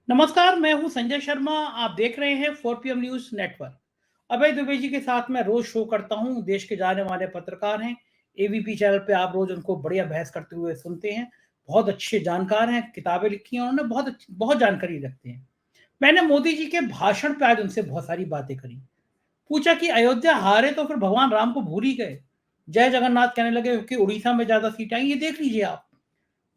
नमस्कार, मैं हूं संजय शर्मा। आप देख रहे हैं 4 PM न्यूज नेटवर्क। अभय दुबे जी के साथ मैं रोज शो करता हूं। देश के जाने माने पत्रकार हैं। एबीपी चैनल पे आप रोज उनको बढ़िया बहस करते हुए सुनते हैं। बहुत अच्छे जानकार हैं, किताबें लिखी हैं उन्होंने, बहुत जानकारी रखते हैं। मैंने मोदी जी के भाषण पे आज उनसे बहुत सारी बातें करी। पूछा कि अयोध्या हारे तो फिर भगवान राम को भूल ही गए। जय जगन्नाथ कहने लगे कि उड़ीसा में ज्यादा सीटें आई। ये देख लीजिए आप,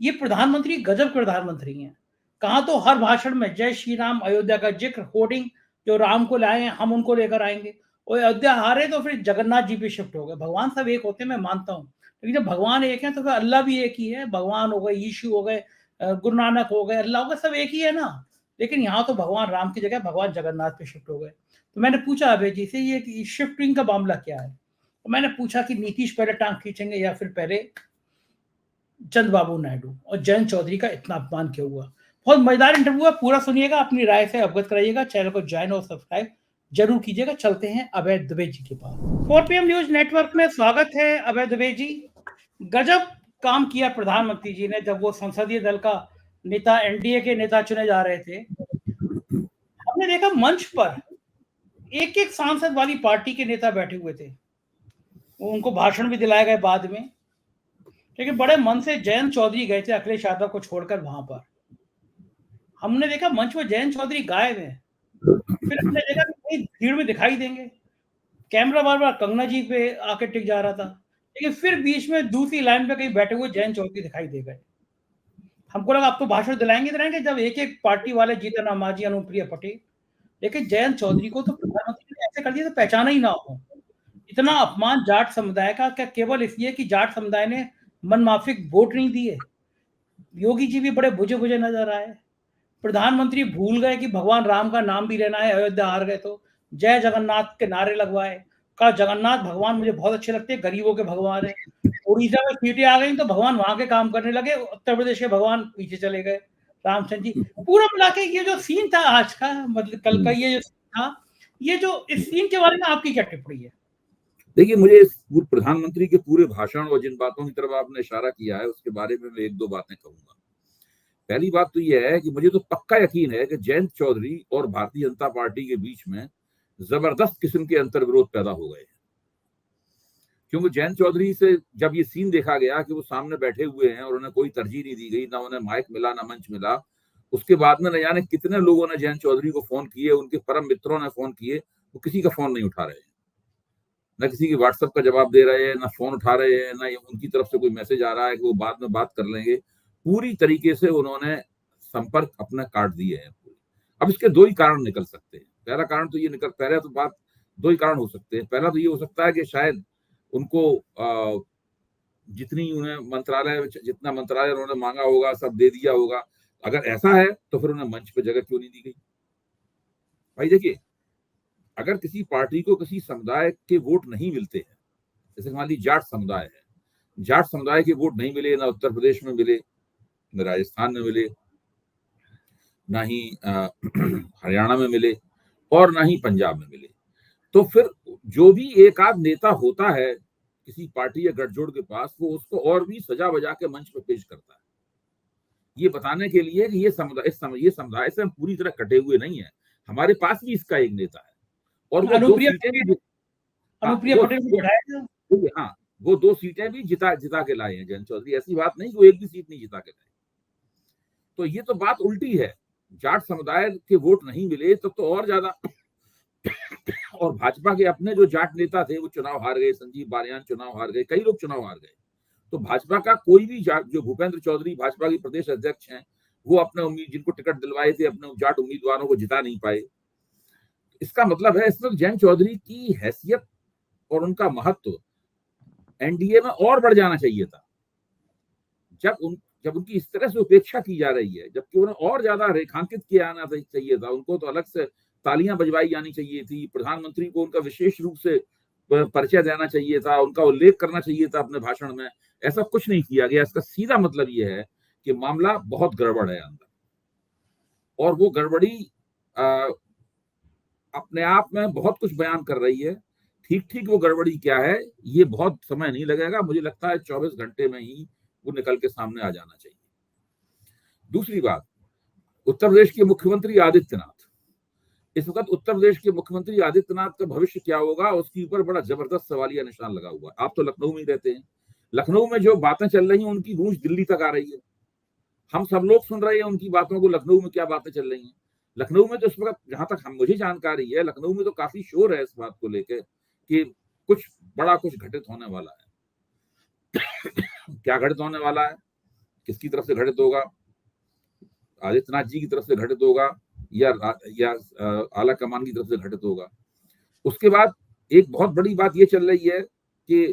ये प्रधानमंत्री गजब के प्रधानमंत्री हैं। कहा तो हर भाषण में जय श्री राम, अयोध्या का जिक्र, होर्डिंग, जो राम को लाए हैं हम उनको लेकर आएंगे। और अयोध्या हारे तो फिर जगन्नाथ जी पे शिफ्ट हो गए। भगवान सब एक होते हैं, मैं मानता हूँ, लेकिन जब भगवान एक है तो फिर अल्लाह भी एक ही है। भगवान हो गए, यीशु हो गए, गुरु नानक हो गए, अल्लाह हो गए, सब एक ही है ना। लेकिन यहाँ तो भगवान राम की जगह भगवान जगन्नाथ पे शिफ्ट हो गए। तो मैंने पूछा अभय जी से, ये शिफ्टिंग का मामला क्या है। तो मैंने पूछा कि नीतीश पहले टांग खींचेंगे या फिर पहले चंद्रबाबू नायडू, और जयंत चौधरी का इतना अपमान क्यों हुआ। बहुत मजेदार इंटरव्यू है, पूरा सुनिएगा, अपनी राय से अवगत कराइएगा। चैनल को ज्वाइन और सब्सक्राइब जरूर कीजिएगा। चलते हैं अभय दुबे जी के पास। 4 PM न्यूज नेटवर्क में स्वागत है अभय दुबे जी। गजब काम किया प्रधानमंत्री जी ने जब वो संसदीय दल का नेता, एनडीए के नेता चुने जा रहे थे। हमने देखा मंच पर एक एक सांसद वाली पार्टी के नेता बैठे हुए थे। उनको भाषण भी दिलाए गए बाद में, लेकिन बड़े मन से जयंत चौधरी गए थे अखिलेश यादव को छोड़कर वहां पर। हमने देखा मंच में जयंत चौधरी गायब है। फिर हमने देखा कि कहीं भीड़ में दिखाई देंगे। कैमरा बार बार कंगना जी पे आके टिक जा रहा था, लेकिन फिर बीच में दूसरी लाइन पे कहीं बैठे हुए जयंत चौधरी दिखाई दे गए। हमको लगा आप तो भाषण दिलाएंगे दिलाएंगे, जब एक एक पार्टी वाले, जीतन राम मांझी, अनुप्रिया पटेल। लेकिन जयंत चौधरी को तो प्रधानमंत्री ने ऐसे कर दिया तो पहचाना ही ना हो। इतना अपमान जाट समुदाय का, क्या केवल इसलिए कि जाट समुदाय ने मनमाफिक वोट नहीं दिए। योगी जी भी बड़े बुझे बुझे नजर आए। प्रधानमंत्री भूल गए कि भगवान राम का नाम भी लेना है। अयोध्या हार गए तो जय जगन्नाथ के नारे लगवाए। कहा जगन्नाथ भगवान मुझे बहुत अच्छे लगते हैं, गरीबों के भगवान है। उड़ीसा में सीटें आ गई तो भगवान वहां के काम करने लगे, उत्तर प्रदेश के भगवान पीछे चले गए। रामचंद्र जी, पूरा मिला के ये जो सीन था आज का, मतलब कल का ये जो सीन था, ये जो इस सीन के बारे में आपकी क्या टिप्पणी है। देखिए, मुझे इस प्रधानमंत्री के पूरे भाषण और जिन बातों की तरफ आपने इशारा किया है उसके बारे में मैं एक दो बातें कहूंगा। पहली बात तो यह है कि मुझे तो पक्का यकीन है कि जयंत चौधरी और भारतीय जनता पार्टी के बीच में जबरदस्त किस्म के अंतर्विरोध पैदा हो गए हैं। क्योंकि जयंत चौधरी से जब ये सीन देखा गया कि वो सामने बैठे हुए हैं और उन्हें कोई तरजीह नहीं दी गई, ना उन्हें माइक मिला ना मंच मिला, उसके बाद में न जाने कितने लोगों ने जयंत चौधरी को फोन किए, उनके परम मित्रों ने फोन किए, वो किसी का फोन नहीं उठा रहे हैं, न किसी की व्हाट्सएप का जवाब दे रहे हैं, ना फोन उठा रहे हैं, ना उनकी तरफ से कोई मैसेज आ रहा है कि वो बाद में बात कर लेंगे। पूरी तरीके से उन्होंने संपर्क अपना काट दिए हैं। अब इसके दो ही कारण निकल सकते हैं। पहला कारण तो ये पहले तो बात, दो ही कारण हो सकते हैं। पहला तो ये हो सकता है कि शायद उनको जितना मंत्रालय उन्होंने मांगा होगा सब दे दिया होगा। अगर ऐसा है तो फिर उन्हें मंच पे जगह क्यों नहीं दी गई। भाई देखिए, अगर किसी पार्टी को किसी समुदाय के वोट नहीं मिलते हैं, जैसे मान लीजिए जाट समुदाय है, जाट समुदाय के वोट नहीं मिले, ना उत्तर प्रदेश में मिले, न राजस्थान में मिले, ना ही हरियाणा में मिले, और ना ही पंजाब में मिले, तो फिर जो भी एक आध नेता होता है किसी पार्टी या गठजोड़ के पास, वो उसको और भी सजा बजा के मंच पर पेश करता है, ये बताने के लिए कि ये समुदाय से हम पूरी तरह कटे हुए नहीं है, हमारे पास भी इसका एक नेता है। और वो दो अनुप्रिया सीटें पटेल, भी, हाँ अनुप्रिया पटेल को बैठाया था। हाँ, वो दो सीटें भी जिता जिता के लाए हैं जयंत चौधरी। ऐसी बात नहीं कि वो एक भी सीट नहीं जिता के लाए। तो ये तो बात उल्टी है। जाट समुदाय के वोट नहीं मिले तब तो और ज्यादा। और भाजपा के अपने जो जाट नेता थे वो चुनाव हार गए, संजीव बालियान चुनाव हार गए, कई लोग चुनाव हार गए। तो भाजपा का कोई भी जाट, जो भूपेंद्र चौधरी भाजपा के प्रदेश अध्यक्ष हैं, वो अपने जिनको टिकट दिलवाए थे अपने जाट उम्मीदवारों को जिता नहीं पाए। इसका मतलब है इसमें जयंत चौधरी की हैसियत और उनका महत्व एनडीए में और बढ़ जाना चाहिए था। जब उनकी इस तरह से उपेक्षा की जा रही है, जबकि उन्हें और ज्यादा रेखांकित किया आना चाहिए था, उनको तो अलग से तालियां बजवाई जानी चाहिए थी, प्रधानमंत्री को उनका विशेष रूप से परिचय देना चाहिए था, उनका उल्लेख करना चाहिए था अपने भाषण में। ऐसा कुछ नहीं किया गया। इसका सीधा मतलब यह है कि मामला बहुत गड़बड़ है अंदर, और वो गड़बड़ी अपने आप में बहुत कुछ बयान कर रही है। ठीक ठीक वो गड़बड़ी क्या है, ये बहुत समय नहीं लगेगा, मुझे लगता है 24 घंटे में ही वो निकल के सामने आ जाना चाहिए। दूसरी बात, उत्तर प्रदेश के मुख्यमंत्री आदित्यनाथ, इस वक्त उत्तर प्रदेश के मुख्यमंत्री आदित्यनाथ का भविष्य क्या होगा, उसके ऊपर बड़ा जबरदस्त सवालिया निशान लगा हुआ है। आप तो लखनऊ में रहते हैं, लखनऊ में जो बातें चल रही हैं उनकी गूंज दिल्ली तक आ रही है। हम सब लोग सुन रहे हैं उनकी बातों को, लखनऊ में क्या बातें चल रही हैं। लखनऊ में तो इस वक्त, जहां तक मुझे जानकारी है, लखनऊ में तो काफी शोर है इस बात को लेकर कि कुछ बड़ा कुछ घटित होने वाला है। क्या घटित होने वाला है, किसकी तरफ से घटित होगा, आदित्यनाथ जी की तरफ से घटित होगा या आला कमान की तरफ से घटित होगा। उसके बाद एक बहुत बड़ी बात यह चल रही है कि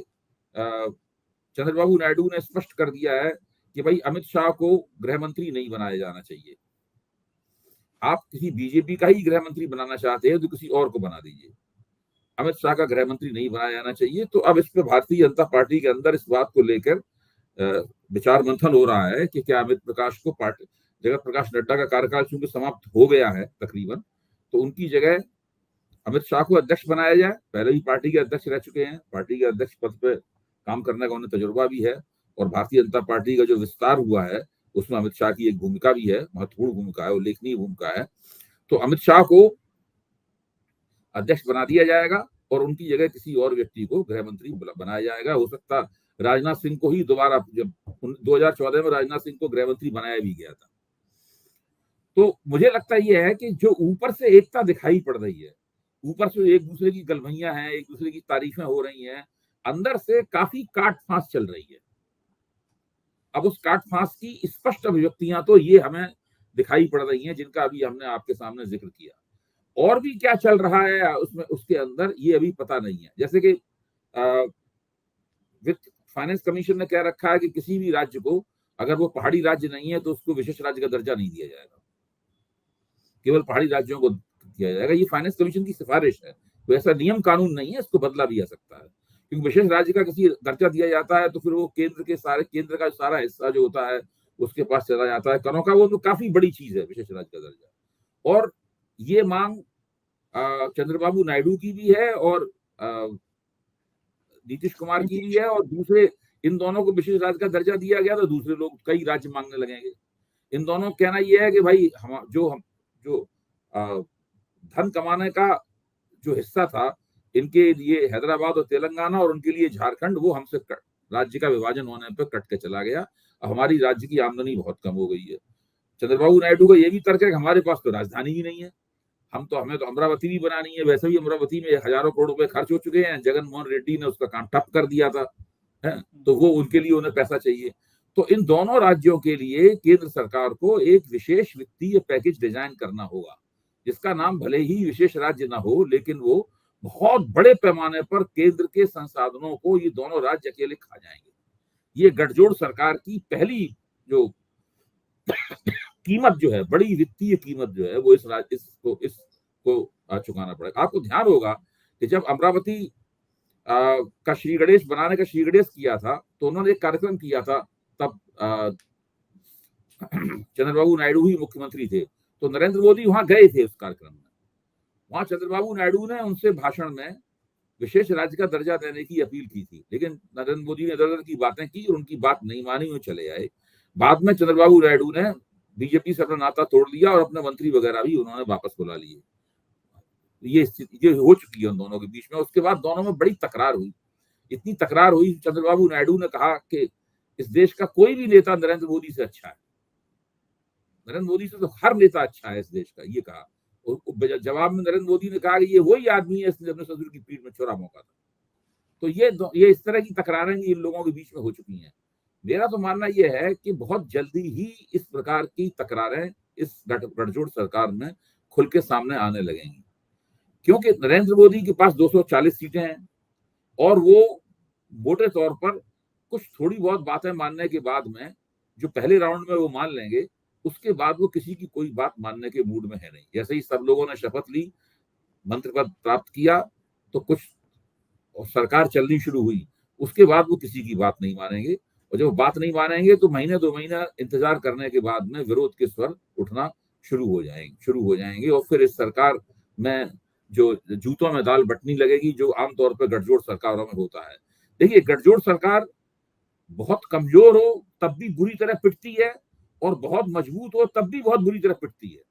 चंद्रबाबू नायडू ने स्पष्ट कर दिया है कि भाई अमित शाह को गृह मंत्री नहीं बनाया जाना चाहिए। आप किसी बीजेपी का ही गृह मंत्री बनाना चाहते हैं तो किसी और को बना दीजिए, अमित शाह का गृह मंत्री नहीं बनाया जाना चाहिए। तो अब इस पे भारतीय जनता पार्टी के अंदर इस बात को लेकर विचार मंथन हो रहा है कि क्या अमित प्रकाश को जगत प्रकाश नड्डा का कार्यकाल चूंकि समाप्त हो गया है तकरीबन, तो उनकी जगह अमित शाह को अध्यक्ष बनाया जाए। पहले भी पार्टी के अध्यक्ष रह चुके हैं, पार्टी के अध्यक्ष पद पे काम करने का उन्हें तजुर्बा भी है, और भारतीय जनता पार्टी का जो विस्तार हुआ है उसमें अमित शाह की एक भूमिका भी है, महत्वपूर्ण भूमिका है, उल्लेखनीय भूमिका है। तो अमित शाह को अध्यक्ष बना दिया जाएगा और उनकी जगह किसी और व्यक्ति को गृह मंत्री बनाया जाएगा। हो सकता राजनाथ सिंह को ही दोबारा, जब 2014 में राजनाथ सिंह को गृह मंत्री बनाया भी गया था। तो मुझे लगता यह है कि जो ऊपर से एकता दिखाई पड़ रही है, ऊपर से एक दूसरे की गलभैयां हैं, एक दूसरे की तारीफें हो रही हैं, अंदर से काफी काट फांस चल रही है। अब उस काट फांस की स्पष्ट अभिव्यक्तियां तो ये हमें दिखाई पड़ रही हैं, जिनका अभी हमने आपके सामने जिक्र किया। और भी क्या चल रहा है उसमें, उसके अंदर ये अभी पता नहीं है। जैसे कि वित्त फाइनेंस कमीशन ने कह रखा है कि किसी भी राज्य को, अगर वो पहाड़ी राज्य नहीं है तो उसको विशेष राज्य का दर्जा नहीं दिया जाएगा, केवल पहाड़ी राज्यों को दिया जाएगा। ये फाइनेंस कमीशन की सिफारिश है, तो ऐसा नियम कानून नहीं है, इसको बदला भी जा सकता है। क्योंकि विशेष राज्य का किसी दर्जा दिया जाता है तो फिर वो केंद्र का सारा हिस्सा जो होता है उसके पास चला जाता है करों का, वो तो काफी बड़ी चीज है विशेष राज्य का दर्जा। और ये मांग चंद्रबाबू नायडू की भी है और नीतीश कुमार की भी है, और दूसरे इन दोनों को विशेष राज्य का दर्जा दिया गया तो दूसरे लोग कई राज्य मांगने लगेंगे। इन दोनों का कहना यह है कि भाई जो धन कमाने का जो हिस्सा था, इनके लिए हैदराबाद और तेलंगाना और उनके लिए झारखंड, वो हमसे राज्य का विभाजन होने पर कट के चला गया। अब हमारी राज्य की आमदनी बहुत कम हो गई है। चंद्रबाबू नायडू का ये भी तर्क है कि हमारे पास तो राजधानी ही नहीं है, हमें तो अमरावती भी बनानी है। वैसे भी अमरावती में हजारों करोड़ रुपए खर्च हो चुके हैं, जगन मोहन रेड्डी ने उसका काम ठप कर दिया था, है? तो वो उनके लिए उन्हें पैसा चाहिए। तो इन दोनों राज्यों के लिए केंद्र सरकार को एक विशेष वित्तीय पैकेज डिजाइन करना होगा, जिसका नाम भले ही विशेष राज्य ना हो, लेकिन वो बहुत बड़े पैमाने पर केंद्र के संसाधनों को ये दोनों राज्य अकेले खा जाएंगे। ये गठजोड़ सरकार की पहली जो कीमत जो है, बड़ी वित्तीय कीमत जो है, वो इसको चुकाना पड़ेगा। आपको ध्यान होगा कि जब अमरावती का श्री गणेश बनाने का श्री गणेश किया था तो उन्होंने एक कार्यक्रम किया था, तब चंद्रबाबू नायडू ही मुख्यमंत्री थे, तो नरेंद्र मोदी वहां गए थे उस कार्यक्रम में। वहां चंद्रबाबू नायडू ने उनसे भाषण में विशेष राज्य का दर्जा देने की अपील की थी, लेकिन नरेंद्र मोदी ने इधर-उधर की बातें की और उनकी बात नहीं मानी, वो चले आए। बाद में चंद्रबाबू नायडू ने बीजेपी से अपना नाता तोड़ लिया और अपने मंत्री वगैरह भी उन्होंने वापस बुला लिए। ये स्थिति हो चुकी है उन दोनों के बीच में। उसके बाद दोनों में बड़ी तकरार हुई, इतनी तकरार हुई, चंद्रबाबू नायडू ने कहा कि इस देश का कोई भी नेता नरेंद्र मोदी से अच्छा है, नरेंद्र मोदी से तो हर नेता अच्छा है इस देश का, ये कहा। जवाब में नरेंद्र मोदी ने कहा कि ये वही आदमी है इसने अपने ससुर की पीठ में छुरा मौका था। तो ये इस तरह की तकरारें इन लोगों के बीच में हो चुकी हैं। मेरा तो मानना यह है कि बहुत जल्दी ही इस प्रकार की तकरारें इस गठजोड़ सरकार में खुल के सामने आने लगेंगी, क्योंकि नरेंद्र मोदी के पास 240 सीटें हैं और वो मोटे तौर पर कुछ थोड़ी बहुत बातें मानने के बाद में, जो पहले राउंड में वो मान लेंगे, उसके बाद वो किसी की कोई बात मानने के मूड में है नहीं। जैसे ही सब लोगों ने शपथ ली, मंत्री पद प्राप्त किया, तो कुछ सरकार चलनी शुरू हुई, उसके बाद वो किसी की बात नहीं मानेंगे, और जब बात नहीं मानेंगे तो महीने 2 महीना इंतजार करने के बाद में विरोध के स्वर उठना शुरू हो जाएंगे और फिर इस सरकार में जो जूतों में दाल बटनी लगेगी, जो आमतौर पर गठजोड़ सरकारों में होता है। देखिए, गठजोड़ सरकार बहुत कमजोर हो तब भी बुरी तरह पिटती है, और बहुत मजबूत हो तब भी बहुत बुरी तरह पिटती है।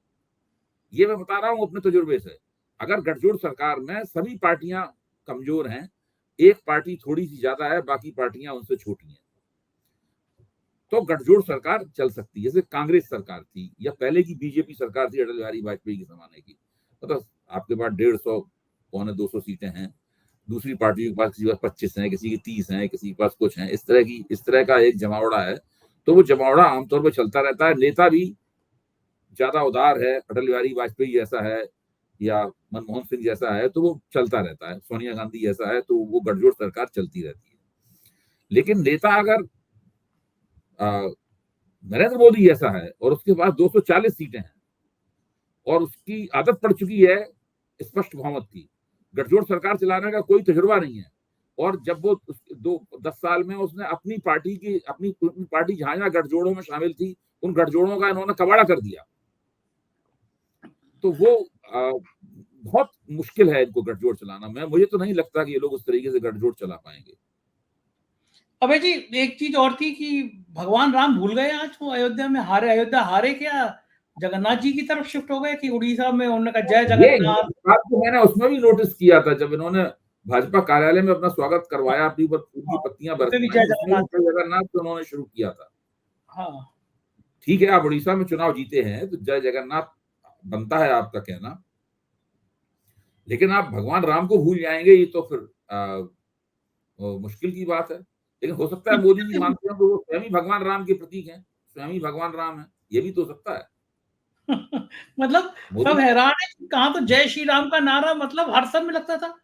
ये मैं बता रहा हूं अपने तजुर्बे से। अगर गठजोड़ सरकार में सभी पार्टियां कमजोर हैं, एक पार्टी थोड़ी सी ज्यादा है, बाकी पार्टियां उनसे छोटी हैं, तो गठजोड़ सरकार चल सकती है। जैसे कांग्रेस सरकार थी या पहले की बीजेपी सरकार थी अटल बिहारी वाजपेयी के जमाने की, मतलब आपके पास 150 पौने 200 सीटें हैं, दूसरी पार्टियों के पास किसी के पास 25 हैं, किसी की 30 हैं, किसी के पास कुछ हैं, इस तरह का एक जमावड़ा है। तो वो जमावड़ा आमतौर पर चलता रहता है। नेता भी ज्यादा उदार है, अटल बिहारी वाजपेयी जैसा है या मनमोहन सिंह जैसा है, तो वो चलता रहता है। सोनिया गांधी जैसा है, तो वो गठजोड़ सरकार चलती रहती है। लेकिन नेता अगर नरेंद्र मोदी जैसा है और उसके पास 240 सीटें हैं और उसकी आदत पड़ चुकी है स्पष्ट बहुमत की, गठजोड़ सरकार चलाने का कोई तजुर्बा नहीं है, और जब वो 10 साल में उसने अपनी पार्टी जहां जहां गठजोड़ों में शामिल थी, उन गठजोड़ों का इन्होंने कबाड़ा कर दिया, तो वो बहुत मुश्किल है इनको गठजोड़ चलाना। मुझे तो नहीं लगता कि ये लोग उस तरीके से गठजोड़ चला पाएंगे। अबे जी, एक चीज और थी कि भगवान राम भूल गए आज, वो अयोध्या में हारे, अयोध्या हारे क्या, जगन्नाथ जी की तरफ शिफ्ट हो गए कि उड़ीसा में उन्होंने कहा जय ये जगन्नाथ। बात तो मैंने उसमें भी नोटिस किया था, जब इन्होंने भाजपा कार्यालय में अपना स्वागत करवाया, अपनी ऊपर फूल की हाँ, पत्तियां उसमें भी बरसवाई, जय उसमें भी जगन्नाथ। जय जगन्नाथ तो उन्होंने शुरू किया था। हाँ, ठीक है, आप उड़ीसा में चुनाव जीते हैं तो जय जगन्नाथ बनता है आपका कहना, लेकिन आप भगवान राम को भूल जाएंगे, ये तो फिर मुश्किल की बात है। लेकिन हो सकता है मोदी जी मानते हैं तो वो स्वयं ही भगवान राम के प्रतीक हैं, स्वयं ही भगवान राम है, ये भी तो हो सकता है। मतलब मोदी सब हैरान है कि कहाँ तो जय श्री राम का नारा, मतलब हर सब में लगता था,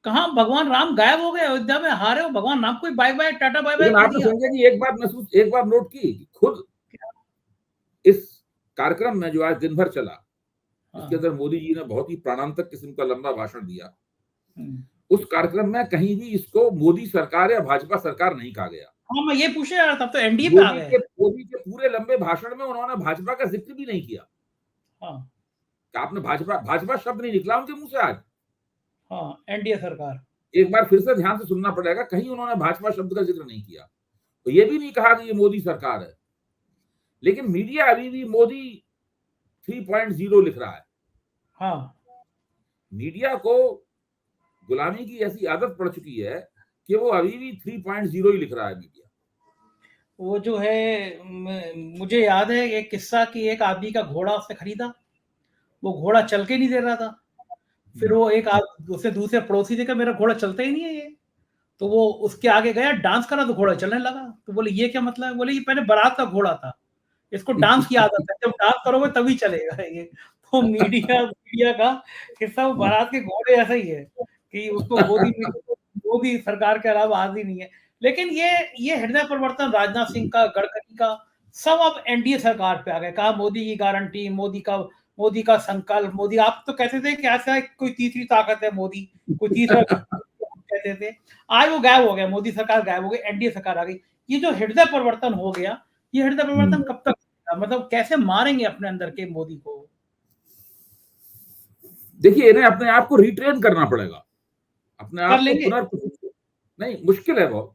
कहाँ भगवान राम गायब हो गए, अयोध्या में हारे हो, भगवान राम को bye bye tata bye bye लेकिन कर आपने दिया। समझा कि एक बार नोट की कि खुद इस कार्यक्रम में जो आज दिन भर चला, जिसके हाँ। अंदर मोदी जी ने बहुत ही प्राणांतक किस्म का लंबा भाषण दिया, हम्म। उस कार्यक्रम में कहीं भी इसको मोदी सरकार या भाजपा सरकार नहीं कहा गया। हाँ, मैं ये पूछे यार, तब तो एनडीए पे आ गए। मोदी के पूरे लंबे भाषण में उन्होंने भाजपा का जिक्र भी नहीं किया। हाँ। कि आपने भाजपा भाजपा शब्द नहीं निकला उनके मुंह से आज। हाँ, एनडीए सरकार। एक बार फिर से ध्यान से सुनना पड़ेगा, कहीं उन्होंने भाजपा शब्द का जिक्र नहीं किया। तो ये भी नहीं कहा कि ये मोदी सरकार है। लेकिन मीडिया अभी भी मोदी 3.0 लिख रहा है। हाँ। मीडिया को गुलामी की ऐसी आदत पड़ चुकी है कि वो अभी भी 3.0 ही लिख रहा है मीडिया। वो जो है, मुझे याद है एक किस्सा कि एक आदमी का घोड़ा उसने खरीदा, वो घोड़ा चल के नहीं दे रहा था। फिर वो एक उससे दूसरे पड़ोसी ने कहा मेरा घोड़ा चलता ही नहीं है ये, तो वो उसके आगे गया, डांस करा तो घोड़ा चलने लगा। तो बोले ये क्या मतलब है? बोले ये पहले बारात का घोड़ा था, इसको डांस की आदत है, जब डांस करोगे तभी चलेगा ये। तो मीडिया मीडिया का हिस्सा वो बारात के घोड़े ऐसा ही है कि उसको मोदी सरकार के अलावा आज ही नहीं है। लेकिन ये हृदय परिवर्तन राजनाथ सिंह का, गडकरी का, सब अब एनडीए सरकार पे आ गए। कहा मोदी की गारंटी, मोदी का संकल्प, मोदी, आप तो कहते थे कि ऐसा कोई तीसरी ताकत है मोदी, कोई तीसरा कहते थे। आज वो गायब हो गया, मोदी सरकार गायब हो गई, एनडीए सरकार आ गई। ये जो हृदय परिवर्तन हो गया, ये हृदय परिवर्तन कब तक, मतलब कैसे मारेंगे अपने अंदर के मोदी को? देखिए, इन्हें अपने आप को रिट्रेन करना पड़ेगा, अपने कर आप को लेंगे। नहीं, मुश्किल है बहुत।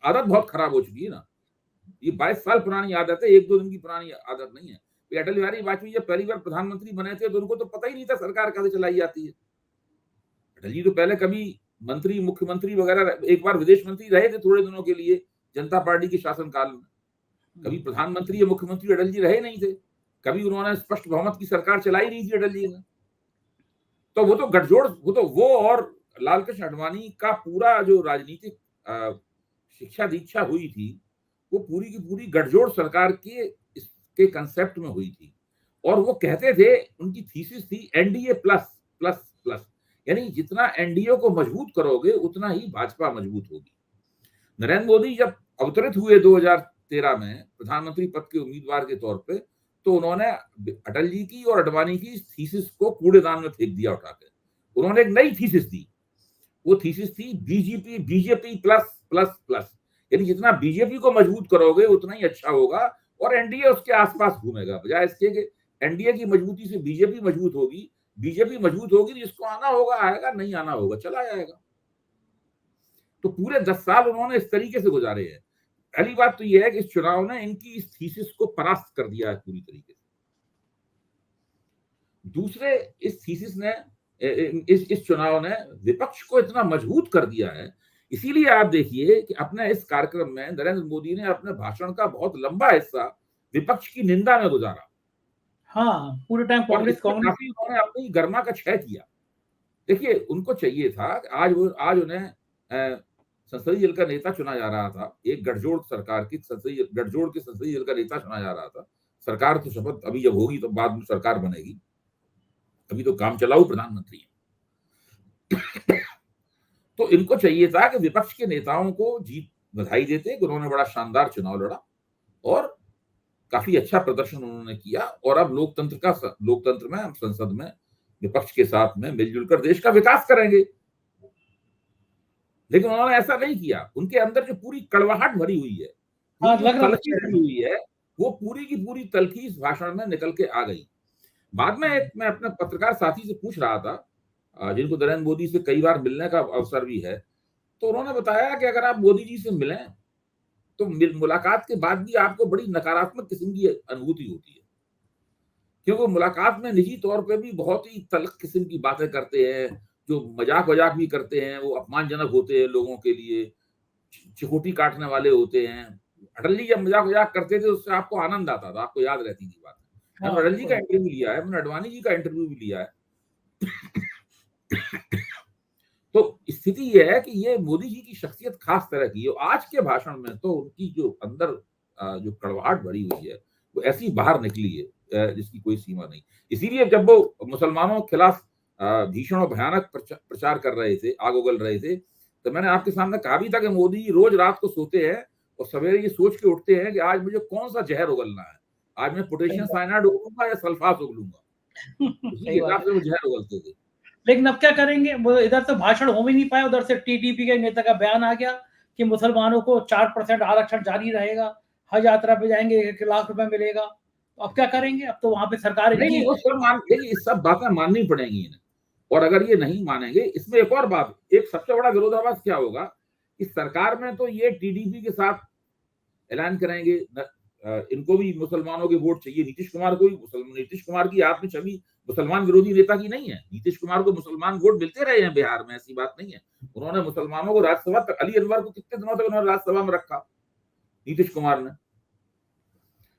आदत बहुत खराब हो चुकी है ना। ये 22 साल पुरानी आदत है, एक दो दिन की पुरानी आदत नहीं है। अटल बिहारी वाजपेयी जब पहली बार प्रधानमंत्री बने थे तो उनको तो पता ही नहीं था सरकार कैसे चलाई जाती है। अटल जी तो पहले कभी मंत्री, मुख्यमंत्री वगैरह, एक बार विदेश मंत्री रहे थे थोड़े दिनों के लिए जनता पार्टी के शासनकाल में। कभी प्रधानमंत्री या मुख्यमंत्री अटल जी रहे नहीं थे। कभी उन्होंने स्पष्ट बहुमत की सरकार चलाई नहीं थी अटल जी ने। तो वो तो गठजोड़, वो और लाल कृष्ण आडवाणी का पूरा जो राजनीतिक शिक्षा दीक्षा हुई थी, वो पूरी की पूरी गठजोड़ सरकार के कंसेप्ट में हुई थी। और वो कहते थे, उनकी थीसिस थी एनडीए प्लस प्लस प्लस, यानी जितना एनडीए को मजबूत करोगे उतना ही भाजपा मजबूत होगी। नरेंद्र मोदी जब अवतरित हुए 2013 में प्रधानमंत्री पद के उम्मीदवार के तौर पे, तो उन्होंने अटल जी की और आडवाणी की थीसिस को कूड़ेदान में फेंक दिया उठाकर। उन्होंने एक नई थीसिस दी, वो थीसिस थी बीजेपी प्लस प्लस प्लस, यानी जितना बीजेपी को मजबूत करोगे उतना ही अच्छा होगा और एनडीए उसके आसपास घूमेगा, बजाय इसके कि एनडीए की मजबूती से बीजेपी मजबूत होगी। बीजेपी मजबूत होगी, जिसको आना होगा आएगा, नहीं आना होगा चला जाएगा। तो पूरे 10 साल उन्होंने इस तरीके से गुजारे हैं। पहली बात तो यह है कि इस चुनाव ने इनकी इस थीसिस को परास्त कर दिया है पूरी तरीके से। दूसरे, इस थीसिस ने इस चुनाव ने विपक्ष को इतना मजबूत कर दिया है। इसीलिए आप देखिए कि अपने इस कार्यक्रम में नरेंद्र मोदी ने अपने भाषण का बहुत लंबा हिस्सा विपक्ष की निंदा में गुजारा हाँ, पूरे टाइम और कांग्रेस इसमें कांग्रेस काफी उन्होंने अपनी गर्मा का क्षय किया। देखिए, उनको चाहिए था कि आज उन्हें संसदीय दल का नेता चुना जा रहा था। एक गठजोड़ सरकार की गठजोड़ के संसदीय दल का नेता चुना जा रहा था। सरकार तो शपथ अभी जब होगी तो बाद में सरकार बनेगी, अभी तो काम चलाऊ प्रधानमंत्री है। तो इनको चाहिए था कि विपक्ष के नेताओं को जीत बधाई देते कि उन्होंने बड़ा शानदार चुनाव लड़ा और काफी अच्छा प्रदर्शन उन्होंने किया और अब लोकतंत्र में, हम संसद में विपक्ष के साथ में मिलजुल कर देश का विकास करेंगे। लेकिन उन्होंने ऐसा नहीं किया। उनके अंदर जो पूरी कड़वाहट भरी हुई है, हाँ, जो लग रहा था तलखी चेहरे भरी में। हुई है, वो पूरी की पूरी तलखी इस भाषण में निकल के आ गई। बाद में मैं अपने पत्रकार साथी से पूछ रहा था, जिनको नरेंद्र मोदी से कई बार मिलने का अवसर भी है, तो उन्होंने बताया कि अगर आप मोदी जी से मिलें तो मुलाकात के बाद भी आपको बड़ी नकारात्मक किस्म की अनुभूति होती है, क्योंकि मुलाकात में निजी तौर पे भी बहुत ही तल्ख किस्म की बातें करते हैं, जो मजाक भी करते हैं, वो अपमानजनक होते हैं लोगों के लिए, चिकोटी काटने वाले होते हैं। अटल जी जब मजाक करते थे उससे आपको आनंद आता था, आपको याद रहती थी बात। हाँ, मैंने अटल जी का बिल्कुल। इंटरव्यू लिया है, मैंने अडवाणी जी का इंटरव्यू भी लिया है। तो स्थिति यह है कि ये मोदी जी की शख्सियत खास तरह की है। आज के भाषण में तो उनकी जो अंदर जो कड़वाहट भरी हुई है वो ऐसी बाहर निकली है जिसकी कोई सीमा नहीं। इसीलिए जब वो मुसलमानों के खिलाफ भीषण और भयानक प्रचार कर रहे थे, आग उगल रहे थे, तो मैंने आपके सामने कहा भी था कि मोदी जी रोज रात को सोते हैं और सवेरे ये सोच के उठते हैं कि आज मुझे कौन सा जहर उगलना है, आज मैं सही पोटेशियम बात साइनाइड उगलूंगा या सल्फास उगलूंगा। उसी सही बात हिसाब है। से वो जहर उगलते थे। लेकिन अब क्या करेंगे? वो इधर तो भाषण हो भी नहीं पाया, उधर से टीडीपी के नेता का बयान आ गया कि मुसलमानों को 4% आरक्षण जारी रहेगा, हज यात्रा पे जाएंगे 1 लाख रुपए मिलेगा। तो अब क्या करेंगे? अब तो वहां पे सरकार नहीं नहीं, इनकी। वो सब मान देखिए, ये सब बातें माननी पड़ेंगी इन्हें। और अगर ये नहीं मानेंगे, इसमें एक और बात, एक सबसे बड़ा विरोधाभास क्या होगा कि सरकार में तो ये टीडीपी के साथ ऐलान करेंगे, इनको भी मुसलमानों के वोट चाहिए। नीतीश कुमार को भी, नीतीश कुमार की आत्म छवि मुसलमान विरोधी नेता की नहीं है। नीतीश कुमार को मुसलमान वोट मिलते रहे हैं बिहार में, ऐसी बात नहीं है। उन्होंने मुसलमानों को राज्यसभा तक, अली अनवर को कितने दिनों तक उन्होंने राज्यसभा में रखा नीतीश कुमार ने।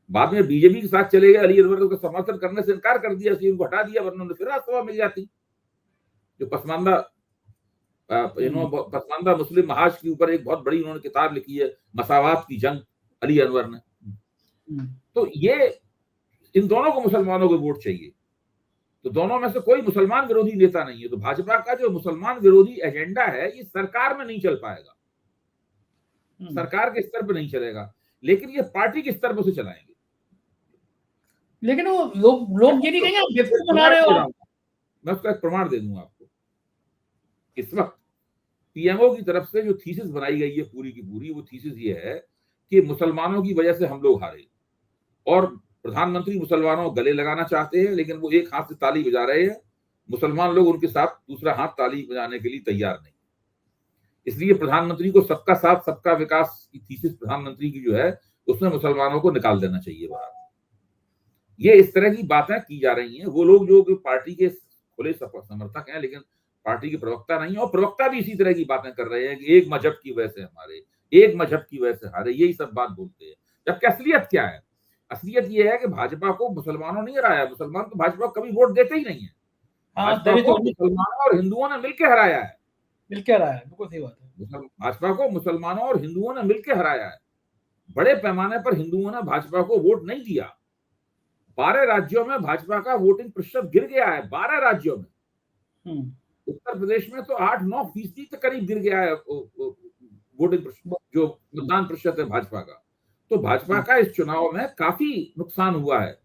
बाद में बीजेपी के साथ चले गए, अली अनवर को समर्थन करने से इनकार कर दिया, उनको हटा दिया, वरना उन्हें फिर राज्यसभा मिल जाती। जो पसमानदा मुस्लिम महाज के ऊपर एक बहुत बड़ी उन्होंने किताब लिखी है, मसावात की जंग, अली अनवर ने। तो ये इन दोनों को मुसलमानों को वोट चाहिए, तो दोनों में से कोई मुसलमान विरोधी नेता नहीं है। तो भाजपा का जो मुसलमान विरोधी एजेंडा है ये सरकार में नहीं चल पाएगा, सरकार के स्तर पर नहीं चलेगा, लेकिन ये पार्टी के स्तर पर से चलाएंगे। लेकिन वो लोग ये नहीं कहेंगे आप बेवकूफ बना रहे हो आप। मैं उसका एक प्रमाण दे दूंगा आपको। इस वक्त पीएमओ की तरफ से जो थीसिस बनाई गई है पूरी की पूरी, वो थीसिस ये है कि मुसलमानों की वजह से हम लोग हारे, और प्रधानमंत्री मुसलमानों को गले लगाना चाहते हैं, लेकिन वो एक हाथ से ताली बजा रहे हैं, मुसलमान लोग उनके साथ दूसरा हाथ ताली बजाने के लिए तैयार नहीं। इसलिए प्रधानमंत्री को सबका साथ सबका विकास की थीसिस प्रधानमंत्री की जो है उसमें मुसलमानों को निकाल देना चाहिए बाहर। ये इस तरह की बातें की जा रही हैं। वो लोग जो पार्टी के खुले समर्थक हैं लेकिन पार्टी के प्रवक्ता नहीं है, और प्रवक्ता भी इसी तरह की बातें कर रहे हैं कि एक मजहब की वजह से हमारे, एक मजहब की वजह से हारे, यही सब बात बोलते हैं। जबकि असलियत क्या है? असलियत ये है कि भाजपा को मुसलमानों ने हराया, मुसलमान तो भाजपा को कभी वोट देते ही नहीं है। भाजपा को मुसलमानों और हिंदुओं ने मिलकर हराया है, मिलकर आया है, बिल्कुल सही बात है। भाजपा को मुसलमानों और हिंदुओं ने मिलकर हराया है। बड़े पैमाने पर हिंदुओं ने भाजपा को वोट नहीं दिया। 12 राज्यों में भाजपा का वोटिंग प्रतिशत गिर गया है, 12 राज्यों में। उत्तर प्रदेश में तो 8-9% के करीब गिर गया है वोटिंग, जो मतदान प्रतिशत है भाजपा का। तो भाजपा का इस चुनाव में काफी नुकसान हुआ है,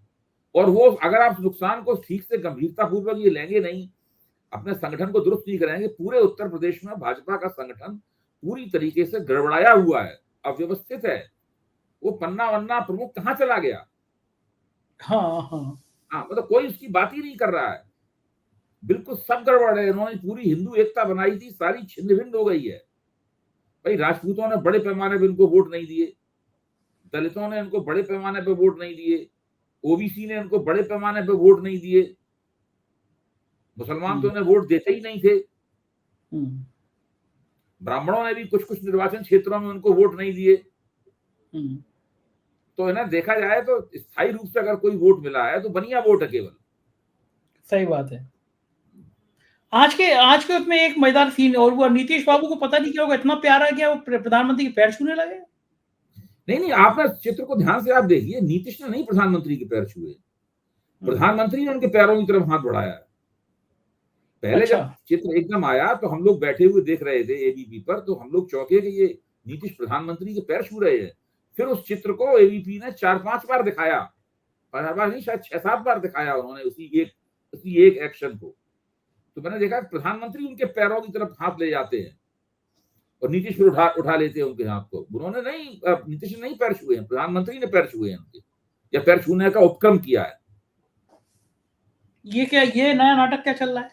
और वो अगर आप नुकसान को ठीक से गंभीरता पूर्वक ये लेंगे नहीं, अपने संगठन को दुरुस्त नहीं करेंगे, पूरे उत्तर प्रदेश में भाजपा का संगठन पूरी तरीके से गड़बड़ाया हुआ है, अव्यवस्थित है। वो पन्ना वन्ना प्रमुख कहाँ चला गया? हाँ, मतलब कोई उसकी बात ही नहीं कर रहा है, बिल्कुल सब गड़बड़ है। इन्होंने पूरी हिंदू एकता बनाई थी, सारी छिन्न भिन्न हो गई है। भाई राजपूतों ने बड़े पैमाने पर इनको वोट नहीं दिए, दलितों ने इनको बड़े पैमाने पे वोट नहीं दिए, ओबीसी ने इनको बड़े पैमाने पे वोट नहीं दिए, मुसलमान तो इन्हें वोट देते ही नहीं थे, ब्राह्मणों ने भी कुछ कुछ निर्वाचन क्षेत्रों में उनको वोट नहीं दिए। तो इन्हें देखा जाए तो स्थायी रूप से अगर कोई वोट मिला है तो बनिया वोट है केवल। सही बात है। आज के उसमें एक मजेदार सीन, और वो नीतीश बाबू को पता नहीं क्या होगा, इतना प्यारा गया वो प्रधानमंत्री के पैर छूने लगे। नहीं, आपने चित्र को ध्यान से आप देखिए, नीतीश ने नहीं प्रधानमंत्री के पैर छुए, प्रधानमंत्री ने उनके पैरों की तरफ हाथ बढ़ाया। पहले अच्छा। जब चित्र एकदम आया तो हम लोग बैठे हुए देख रहे थे एबीपी पर, तो हम लोग चौंके कि ये नीतीश प्रधानमंत्री के पैर छू रहे हैं। फिर उस चित्र को एबीपी ने 4-5 बार दिखाया, 5 बार नहीं, शायद 6-7 बार दिखाया उन्होंने उसी एक एक्शन को। तो मैंने देखा प्रधानमंत्री उनके पैरों की तरफ हाथ ले जाते हैं और नीतीश फिर उठा लेते हैं उनके हाथ को। उन्होंने नहीं, नीतीश ने नहीं पैर छुए हैं, प्रधानमंत्री ने पैर छुए हैं उनके, या पैर छूने का उपक्रम किया है। ये नया नाटक क्या चल रहा है?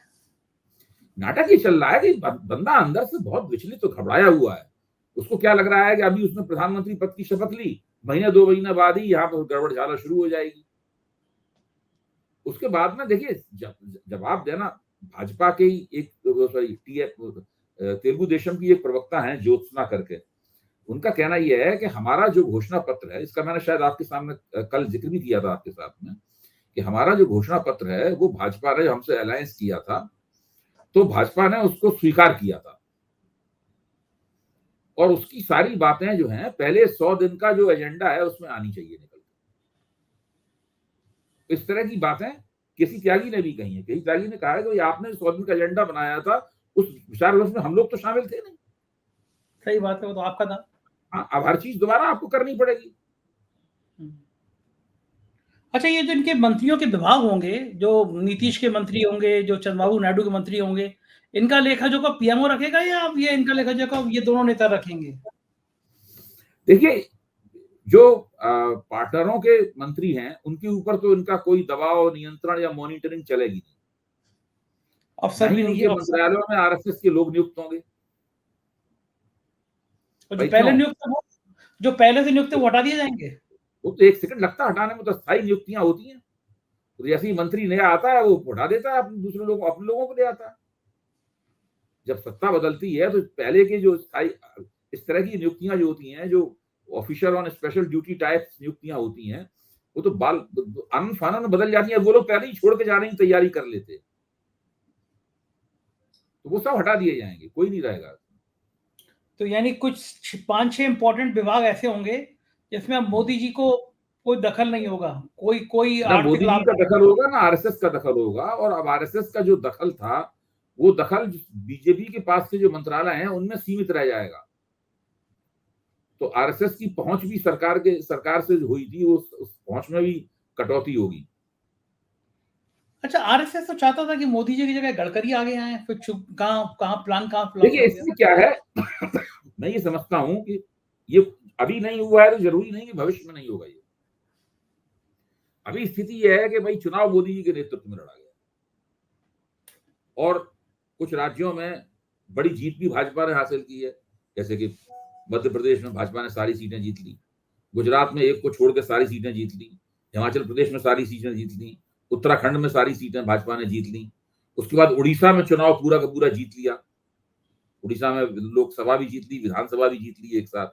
नाटक ये चल रहा है कि बंदा अंदर से बहुत विचलित तो घबराया हुआ है। उसको क्या लग रहा है कि अभी उसने प्रधानमंत्री पद की शपथ ली, महीने 2 महीने बाद ही यहाँ पर गड़बड़ झाला शुरू हो जाएगी। उसके बाद में देखिए जवाब देना भाजपा के ही एक तेलुगु देशम की एक प्रवक्ता है ज्योत्सना करके, उनका कहना यह है कि हमारा जो घोषणा पत्र है, इसका मैंने शायद आपके सामने कल जिक्र भी किया था आपके साथ में, कि हमारा जो घोषणा पत्र है वो भाजपा ने हमसे अलायंस किया था तो भाजपा ने उसको स्वीकार किया था, और उसकी सारी बातें जो हैं पहले 100 दिन का जो एजेंडा है उसमें आनी चाहिए निकल के। इस तरह की बातें किसी त्यागी ने भी कही है। किसी त्यागी ने कहा है कि आपने 100 दिन का एजेंडा बनाया था, उस विचार विमर्श में हम लोग तो शामिल थे नहीं। सही बात है, वो तो आपका था। हाँ, अब हर चीज दोबारा आपको करनी पड़ेगी। अच्छा, ये जो इनके मंत्रियों के विभाग होंगे, जो नीतीश के मंत्री होंगे, जो चंद्रबाबू नायडू के मंत्री होंगे, इनका लेखा जोखा पीएमओ रखेगा या अब ये इनका लेखा जोखा ये दोनों नेता रखेंगे? देखिए, जो पार्टनरों के मंत्री हैं उनके ऊपर तो इनका कोई दबाव, नियंत्रण या मॉनिटरिंग चलेगी नहीं। अफसर भी नहीं उनके है, मंत्रालयों में आरएसएस के लोग नियुक्त होंगे। जो पहले से नियुक्त वो हटा दिए जाएंगे। वो तो 1 सेकंड लगता है हटाने में, तो स्थायी नियुक्तियां होती हैं। तो जैसे ही मंत्री नया आता है वो हटा देता है, अपने दूसरे लोगों अपने लोगों को ले आता है। जब सत्ता बदलती है तो पहले के जो स्थायी इस तरह की नियुक्तियां जो होती हैं, जो officer on special duty type नियुक्तियां होती हैं, वो तो आनन फानन बदल जाती है। वो लोग पहले ही छोड़ के जाने की तैयारी कर लेते, तो वो सब हटा दिए जाएंगे, कोई नहीं रहेगा। तो यानी कुछ 5-6 इंपॉर्टेंट विभाग ऐसे होंगे जिसमें अब मोदी जी को कोई दखल नहीं होगा, कोई ना आर्थिक मोदी जी लाभ का दखल होगा ना आरएसएस का दखल होगा। और अब आरएसएस का जो दखल था वो दखल बीजेपी के पास के जो मंत्रालय हैं उनमें सीमित रह जाएगा। तो आरएसएस की पहुंच भी सरकार से हुई थी, उस पहुंच में भी कटौती होगी। अच्छा, आरएसएस तो चाहता था कि मोदी जी की जगह गडकरी आगे आए, फिर कहाँ प्लान फ्लॉप देखिए हो इसमें क्या है मैं ये समझता हूं कि ये अभी नहीं हुआ है तो जरूरी नहीं कि भविष्य में नहीं होगा। ये अभी स्थिति यह है कि भाई चुनाव मोदी जी के नेतृत्व में लड़ा गया और कुछ राज्यों में बड़ी जीत भी भाजपा ने हासिल की है। जैसे कि मध्य प्रदेश में भाजपा ने सारी सीटें जीत ली, गुजरात में एक को छोड़कर सारी सीटें जीत ली, हिमाचल प्रदेश में सारी सीटें जीत ली, उत्तराखंड में सारी सीटें भाजपा ने जीत ली। उसके बाद उड़ीसा में चुनाव पूरा का पूरा जीत लिया, उड़ीसा में लोकसभा भी जीत ली, विधानसभा भी जीत ली एक साथ।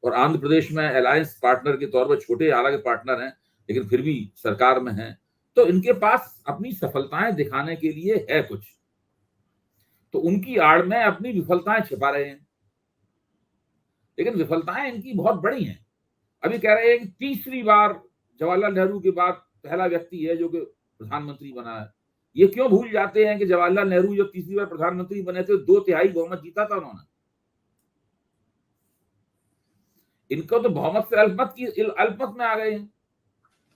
और आंध्र प्रदेश में अलायंस पार्टनर के तौर पर, छोटे हालांकि पार्टनर हैं लेकिन फिर भी सरकार में हैं, तो इनके पास अपनी सफलताएं दिखाने के लिए है कुछ, तो उनकी आड़ में अपनी विफलताएं छिपा रहे हैं। लेकिन विफलताएं इनकी बहुत बड़ी हैं। अभी कह रहे हैं कि तीसरी बार जवाहरलाल नेहरू के बाद पहला व्यक्ति है जो कि प्रधानमंत्री बना है। ये क्यों भूल जाते हैं कि जवाहरलाल नेहरू जब तीसरी बार प्रधानमंत्री बने थे 2/3 बहुमत जीता था उन्होंने। इनको तो बहुमत से अल्पमत में आ गए हैं।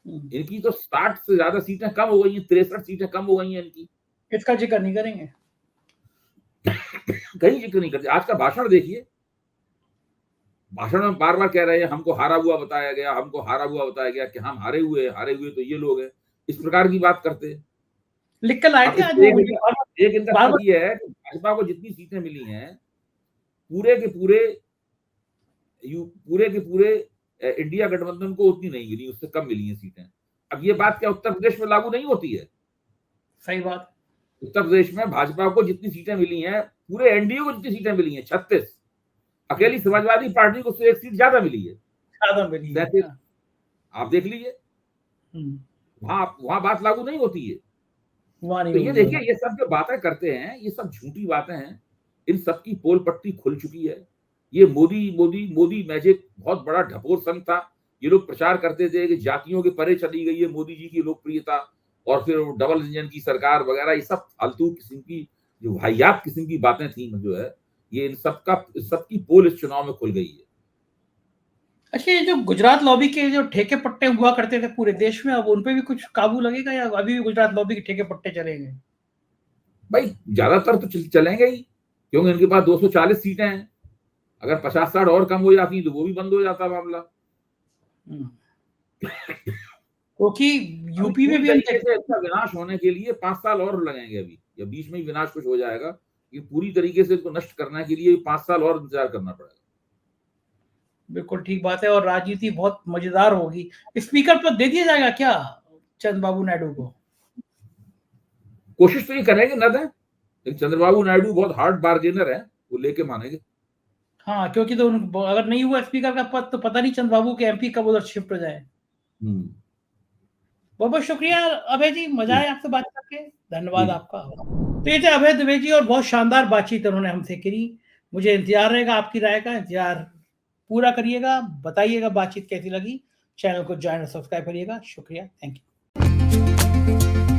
इनकी तो 60 से ज्यादा सीटें कम हो गई हैं, 63 सीटें कम हो गई हैं इनकी। इसका जिक्र नहीं करेंगे, कहीं जिक्र नहीं करते। आज का भाषण देखिए, भाषण में बार बार कह रहे हैं हमको हारा हुआ बताया गया, हमको हारा हुआ बताया गया, कि हम हारे हुए तो ये लोग हैं, इस प्रकार की बात करते हैं। लिख कर लाए थे आज एक इनका ये है कि भाजपा को जितनी सीटें मिली हैं पूरे के पूरे इंडिया गठबंधन को उतनी नहीं मिली, उससे कम मिली है सीटें। अब ये बात क्या उत्तर प्रदेश में लागू नहीं होती है? सही बात। उत्तर प्रदेश में भाजपा को जितनी सीटें मिली हैं, पूरे एनडीए को जितनी सीटें मिली हैं 36, अकेली समाजवादी पार्टी को उससे एक सीट ज्यादा मिली है, ज्यादा मिली है। 37। आप देख लीजिए, वहां बात लागू नहीं होती है। तो ये देखिए, ये सब जो बातें करते हैं ये सब झूठी बातें हैं, इन सब की पोल पट्टी खुल चुकी है। ये मोदी मोदी मोदी मैजिक बहुत बड़ा ढपोर संघ था। ये लोग प्रचार करते थे कि जातियों के परे चली गई है मोदी जी की लोकप्रियता, और फिर डबल इंजन की सरकार वगैरह, ये सब फालतू किस्म की जो वाहियात किस्म की बातें थी, जो है ये इन सबकी पोल इस चुनाव में खुल गई है। अच्छा, ये जो गुजरात लॉबी के जो ठेके पट्टे हुआ करते थे पूरे देश में, अब उन पे भी कुछ काबू लगेगा या अभी भी गुजरात लॉबी के ठेके पट्टे चलेंगे? भाई ज्यादातर तो चलेंगे ही, क्योंकि इनके पास 240 सीटें हैं। अगर 50-60 और कम हो जाती तो वो भी बंद हो जाता मामला। क्योंकि यूपी में भी इसका विनाश होने के लिए 5 साल और लगेंगे अभी, या बीच में ही विनाश कुछ हो जाएगा। ये पूरी तरीके से इसको नष्ट करने के लिए 5 साल और इंतजार करना पड़ेगा। बिल्कुल ठीक बात है, और राजनीति बहुत मजेदार होगी। स्पीकर पर दे दिया जाएगा क्या चंद्रबाबू नायडू को? कोशिश तो ये करेंगे न दें, लेकिन चंद्रबाबू नायडू बहुत हार्ड बार्गेनर है, वो लेके मानेंगे। हाँ, क्योंकि तो अगर नहीं हुआ स्पीकर का पद तो पता नहीं चंद्रबाबू के एमपी कब उधर शिफ्ट हो जाए। बहुत बहुत शुक्रिया अभय जी, मजा आया आपसे बात करके, धन्यवाद आपका। तो ये थे अभय दुबे जी, और बहुत शानदार बातचीत उन्होंने हमसे करी। मुझे इंतजार रहेगा आपकी राय का, इंतजार पूरा करिएगा, बताइएगा बातचीत कैसी लगी। चैनल को ज्वाइन और सब्सक्राइब करिएगा। शुक्रिया, थैंक यू।